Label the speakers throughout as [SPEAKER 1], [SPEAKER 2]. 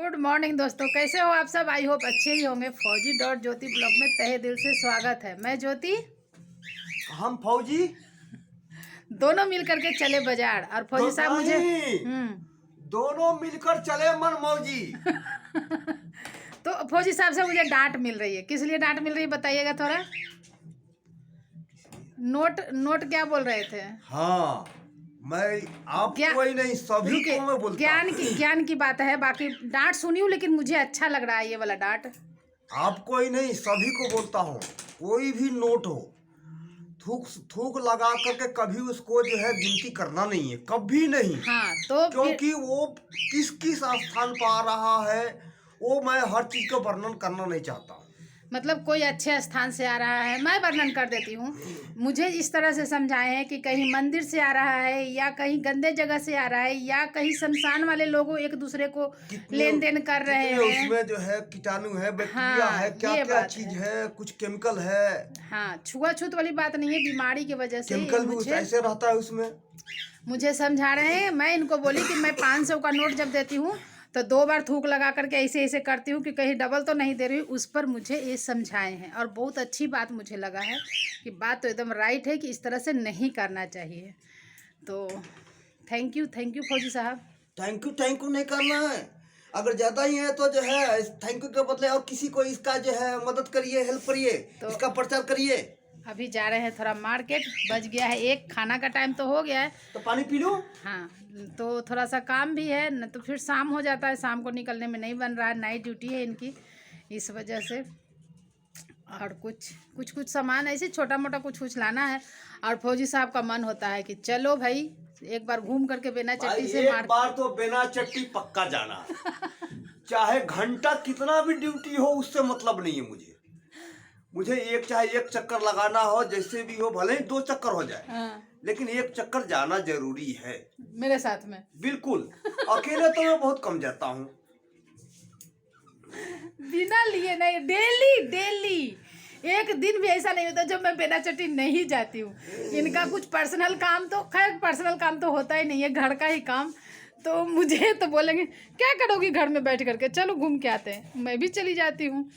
[SPEAKER 1] Good morning दोस्तों, कैसे हो आप सब। आई होप अच्छे ही होंगे। फौजी डॉट ज्योति ब्लॉग में तहे दिल से स्वागत है। मैं ज्योति,
[SPEAKER 2] हम फौजी
[SPEAKER 1] दोनों मिल करके चले बाजार और फौजी साहब मुझे
[SPEAKER 2] दोनों मिलकर चले मन मौजी।
[SPEAKER 1] तो फौजी साहब से मुझे डांट मिल रही है। किस लिए डांट मिल रही है बताइएगा थोड़ा। नोट नोट क्या बोल रहे थे।
[SPEAKER 2] हाँ, मैं आपको ही नहीं सभी को मैं बोलता
[SPEAKER 1] ज्ञान की बात है। बाकी डांट सुनी हूँ लेकिन मुझे अच्छा लग रहा है ये वाला डांट।
[SPEAKER 2] आपको ही नहीं सभी को बोलता हूँ। कोई भी नोट हो, थूक थूक लगा करके कभी उसको जो है गिनती करना नहीं है, कभी नहीं।
[SPEAKER 1] हाँ, तो
[SPEAKER 2] क्योंकि वो किस किस स्थान पर आ रहा है वो मैं हर चीज का वर्णन करना नहीं चाहता।
[SPEAKER 1] मतलब कोई अच्छे स्थान से आ रहा है, मैं वर्णन कर देती हूँ। मुझे इस तरह से समझाए हैं कि कहीं मंदिर से आ रहा है या कहीं गंदे जगह से आ रहा है या कहीं शमशान वाले लोगों एक दूसरे को लेन देन कर रहे हैं।
[SPEAKER 2] उसमें जो है कीटाणु है, बैक्टीरिया है, क्या क्या चीज है, कुछ केमिकल है।
[SPEAKER 1] हाँ, छुआछूत वाली बात नहीं है, बीमारी की वजह से
[SPEAKER 2] केमिकल भी ऐसे रहता है उसमें।
[SPEAKER 1] मुझे समझा रहे हैं। मैं इनको बोली कि मैं 500 का नोट जब देती हूँ तो 2 बार थूक लगा करके ऐसे ऐसे करती हूँ कि कहीं डबल तो नहीं दे रही। उस पर मुझे ये समझाए हैं और बहुत अच्छी बात मुझे लगा है कि बात तो एकदम राइट है कि इस तरह से नहीं करना चाहिए। तो थैंक यू फौजी साहब।
[SPEAKER 2] थैंक यू नहीं करना है। अगर ज़्यादा ही है तो जो है थैंक यू के बदले और किसी को इसका जो है मदद करिए, हेल्प करिए, तो इसका प्रचार करिए।
[SPEAKER 1] अभी जा रहे हैं थोड़ा मार्केट। बज गया है 1, खाना का टाइम तो हो गया है,
[SPEAKER 2] तो पानी पी लो।
[SPEAKER 1] हाँ, तो थोड़ा सा काम भी है न, तो फिर शाम हो जाता है। शाम को निकलने में नहीं बन रहा है, नाइट ड्यूटी है इनकी, इस वजह से। और कुछ सामान ऐसे छोटा मोटा कुछ लाना है। और फौजी साहब का मन होता है कि चलो भाई एक बार घूम करके बेना चट्टी से
[SPEAKER 2] एक बार तो बेना चट्टी पक्का जाना चाहे घंटा कितना भी ड्यूटी हो, उससे मतलब नहीं है मुझे चाहे एक चक्कर लगाना हो, जैसे भी हो, भले ही 2 चक्कर हो जाए। हाँ। लेकिन एक चक्कर जाना जरूरी है
[SPEAKER 1] मेरे साथ में।
[SPEAKER 2] बिल्कुल। अकेले तो मैं बहुत कम जाता हूँ,
[SPEAKER 1] बिना लिए नहीं। डेली एक दिन भी ऐसा नहीं होता जब मैं बिना चट्टी नहीं जाती हूँ। इनका कुछ पर्सनल काम, तो खैर पर्सनल काम तो होता ही नहीं है, घर का ही काम। तो मुझे तो बोलेंगे क्या करोगी घर में बैठ करके, चलो घूम के आते हैं। मैं भी चली जाती हूँ।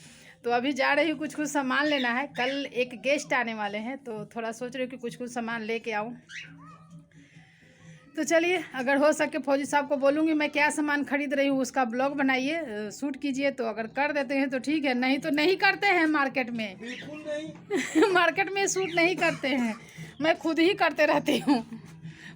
[SPEAKER 1] तो अभी जा रही हूँ, कुछ सामान लेना है। कल एक गेस्ट आने वाले हैं तो थोड़ा सोच रही हूँ कि कुछ सामान लेके आऊँ। तो चलिए, अगर हो सके फौजी साहब को बोलूँगी मैं क्या सामान खरीद रही हूँ उसका ब्लॉग बनाइए, शूट कीजिए। तो अगर कर देते हैं तो ठीक है, नहीं तो नहीं करते हैं मार्केट में।
[SPEAKER 2] बिल्कुल नहीं
[SPEAKER 1] मार्केट में शूट नहीं करते हैं, मैं खुद ही करते रहती हूँ।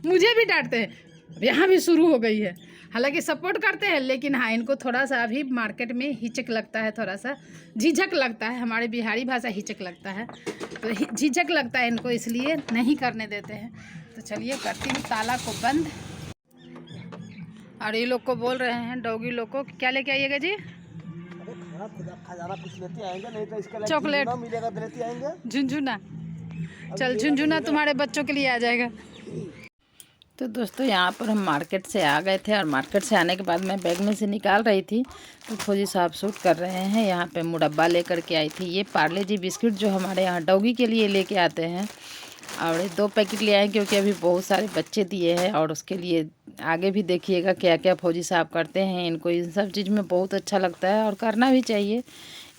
[SPEAKER 1] मुझे भी डांटते हैं, यहाँ भी शुरू हो गई है। हालांकि सपोर्ट करते हैं लेकिन हाँ, इनको थोड़ा सा अभी मार्केट में हिचक लगता है, थोड़ा सा झिझक लगता है। हमारे बिहारी भाषा हिचक लगता है, तो झिझक लगता है इनको, इसलिए नहीं करने देते हैं। तो चलिए करती हूँ ताला को बंद। और ये लोग को बोल रहे हैं, डॉगी लोग को, क्या लेके आइएगा जी?
[SPEAKER 2] खजाना कुछ लेते आएंगे, नहीं तो इसके लिए
[SPEAKER 1] चॉकलेट
[SPEAKER 2] मिलेगा तो लेते आएंगे।
[SPEAKER 1] झुनझुना, चल झुनझुना तुम्हारे बच्चों के लिए आ जाएगा। तो दोस्तों यहाँ पर हम मार्केट से आ गए थे और मार्केट से आने के बाद मैं बैग में से निकाल रही थी तो फौजी साहब शूट कर रहे हैं। यहाँ पे मुरब्बा लेकर के आई थी। ये पार्ले जी बिस्किट जो हमारे यहाँ डॉगी के लिए लेके आते हैं, और 2 पैकेट ले आए क्योंकि अभी बहुत सारे बच्चे दिए हैं। और उसके लिए आगे भी देखिएगा क्या क्या फौजी साहब करते हैं। इनको इन सब चीज़ में बहुत अच्छा लगता है और करना भी चाहिए।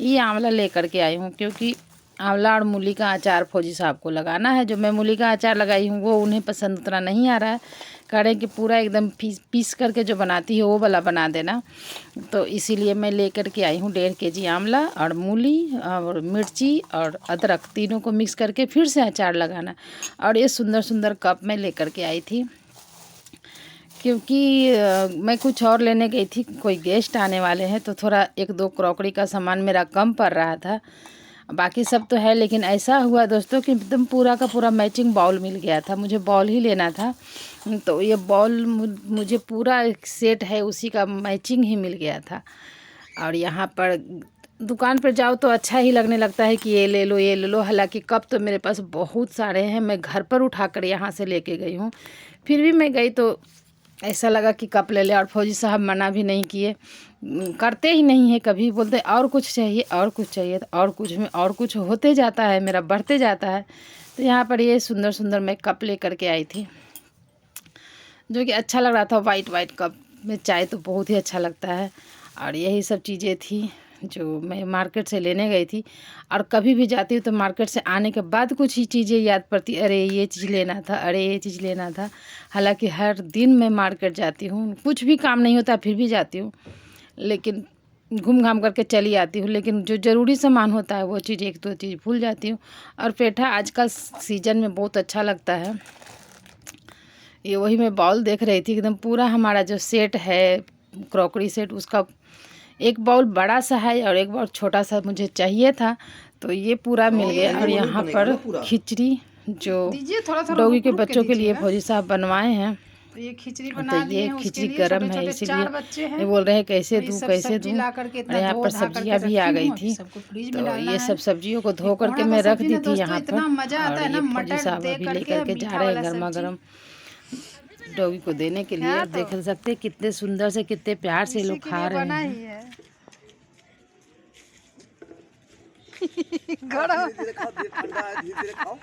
[SPEAKER 1] ये आंवला लेकर के आई हूँ क्योंकि आंवला और मूली का अचार फौजी साहब को लगाना है। जो मैं मूली का अचार लगाई हूँ वो उन्हें पसंद उतना नहीं आ रहा है। कह रहे कि पूरा एकदम पीस करके जो बनाती है वो वाला बना देना। तो इसीलिए मैं लेकर के आई हूँ 1.5 kg आंवला और मूली और मिर्ची और अदरक, तीनों को मिक्स करके फिर से अचार लगाना। और ये सुंदर सुंदर कप में लेकर के आई थी क्योंकि मैं कुछ और लेने गई थी, कोई गेस्ट आने वाले हैं तो थोड़ा 1-2 क्रॉकरी का सामान मेरा कम पड़ रहा था। बाकी सब तो है, लेकिन ऐसा हुआ दोस्तों कि एकदम पूरा का पूरा मैचिंग बाउल मिल गया था। मुझे बाउल ही लेना था, तो ये बाउल मुझे पूरा एक सेट है उसी का मैचिंग ही मिल गया था। और यहाँ पर दुकान पर जाओ तो अच्छा ही लगने लगता है कि ये ले लो। हालांकि कप तो मेरे पास बहुत सारे हैं, मैं घर पर उठाकर यहाँ से लेके गई हूँ। फिर भी मैं गई तो ऐसा लगा कि कप ले ले, और फौजी साहब मना भी नहीं किए, करते ही नहीं है। कभी बोलते और कुछ चाहिए और कुछ चाहिए, तो और कुछ में और कुछ होते जाता है, मेरा बढ़ते जाता है। तो यहाँ पर ये सुंदर सुंदर मैं कप ले करके आई थी जो कि अच्छा लग रहा था। वाइट कप में चाय तो बहुत ही अच्छा लगता है। और यही सब चीज़ें थी जो मैं मार्केट से लेने गई थी। और कभी भी जाती हूँ तो मार्केट से आने के बाद कुछ ही चीज़ें याद पड़ती, अरे ये चीज़ लेना था, अरे ये चीज़ लेना था। हालांकि हर दिन मैं मार्केट जाती हूँ, कुछ भी काम नहीं होता फिर भी जाती हूँ, लेकिन घूम घाम करके चली आती हूँ। लेकिन जो ज़रूरी सामान होता है वो चीज़ एक दो चीज़ भूल जाती हूँ। और पेठा आजकल सीजन में बहुत अच्छा लगता है। ये वही मैं बाउल देख रही थी, एकदम पूरा हमारा जो सेट है क्रॉकरी सेट, उसका एक बाउल बड़ा सा है और एक बाउल छोटा सा मुझे चाहिए था, तो ये पूरा मिल गया। और यहाँ पर खिचड़ी जो डॉगी के बच्चों के लिए फौजी साहब बनवाए हैं,
[SPEAKER 3] तो ये खिचड़ी
[SPEAKER 1] तो
[SPEAKER 3] बना दिए
[SPEAKER 1] ये
[SPEAKER 3] हैं। उसके
[SPEAKER 1] खिचड़ी
[SPEAKER 3] लिए
[SPEAKER 1] गर्म
[SPEAKER 3] छोटे
[SPEAKER 1] है,
[SPEAKER 3] छोटे
[SPEAKER 1] इसीलिए
[SPEAKER 3] 4 बच्चे हैं।
[SPEAKER 1] ये बोल रहे हैं कैसे
[SPEAKER 3] और ये
[SPEAKER 1] दूँ
[SPEAKER 3] सब
[SPEAKER 1] कैसे
[SPEAKER 3] सब्जी
[SPEAKER 1] दूँ।
[SPEAKER 3] ला करके
[SPEAKER 1] और
[SPEAKER 3] इतना
[SPEAKER 1] यहाँ
[SPEAKER 3] धो
[SPEAKER 1] पर
[SPEAKER 3] धा
[SPEAKER 1] सब्जियाँ
[SPEAKER 3] करके
[SPEAKER 1] भी आ
[SPEAKER 3] रखी
[SPEAKER 1] गई
[SPEAKER 3] हूँ,
[SPEAKER 1] थी,
[SPEAKER 3] सबको फ्रिज में
[SPEAKER 1] तो
[SPEAKER 3] डालना
[SPEAKER 1] ये
[SPEAKER 3] है।
[SPEAKER 1] सब सब्जियों को धो करके
[SPEAKER 3] कोहड़ा
[SPEAKER 1] मैं
[SPEAKER 3] का
[SPEAKER 1] रख
[SPEAKER 3] सब्जी
[SPEAKER 1] दी
[SPEAKER 3] ना
[SPEAKER 1] थी
[SPEAKER 3] दोस्तों
[SPEAKER 1] यहाँ पर।
[SPEAKER 3] इतना मजा आता
[SPEAKER 1] और
[SPEAKER 3] है ना,
[SPEAKER 1] ये फौजी
[SPEAKER 3] मटर
[SPEAKER 1] साहब
[SPEAKER 3] दे
[SPEAKER 1] अभी
[SPEAKER 3] करके
[SPEAKER 1] लेकर के जा
[SPEAKER 3] मीठा
[SPEAKER 1] रहे हैं
[SPEAKER 3] वाला
[SPEAKER 1] गर्मा
[SPEAKER 3] सब्जी।
[SPEAKER 1] गर्म डॉगी को देने के लिए।
[SPEAKER 3] हाँ,
[SPEAKER 1] अब देख सकते हैं कितने सुंदर से कितने प्यार से
[SPEAKER 3] इसी
[SPEAKER 1] लोग
[SPEAKER 3] के
[SPEAKER 1] खा
[SPEAKER 3] लिए
[SPEAKER 1] रहे
[SPEAKER 3] बना
[SPEAKER 1] हैं।
[SPEAKER 3] ही है। गरम
[SPEAKER 2] धीरे धीरे खाओ, धीरे ठंडा है, धीरे धीरे खाओ।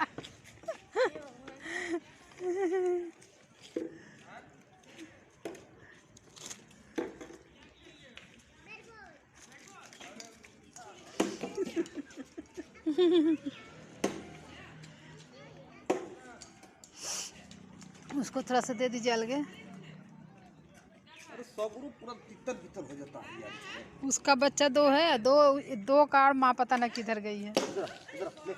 [SPEAKER 3] उसको थोड़ा सा दे दीजिए अलगे।
[SPEAKER 2] अरे सगुरु पूरा तितर बितर हो जाता है यार।
[SPEAKER 3] उसका बच्चा 2 है, दो कार माँ पता न किधर गई है।
[SPEAKER 2] इधर इधर ले।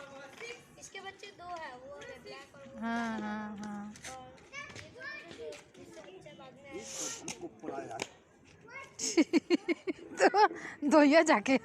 [SPEAKER 4] इसके बच्चे 2 है, वो है ब्लैक और वो
[SPEAKER 3] हाँ हाँ हाँ।
[SPEAKER 4] इससे बच्चा बाद में
[SPEAKER 2] हमको पड़ा यार।
[SPEAKER 3] तो धोइया जाके।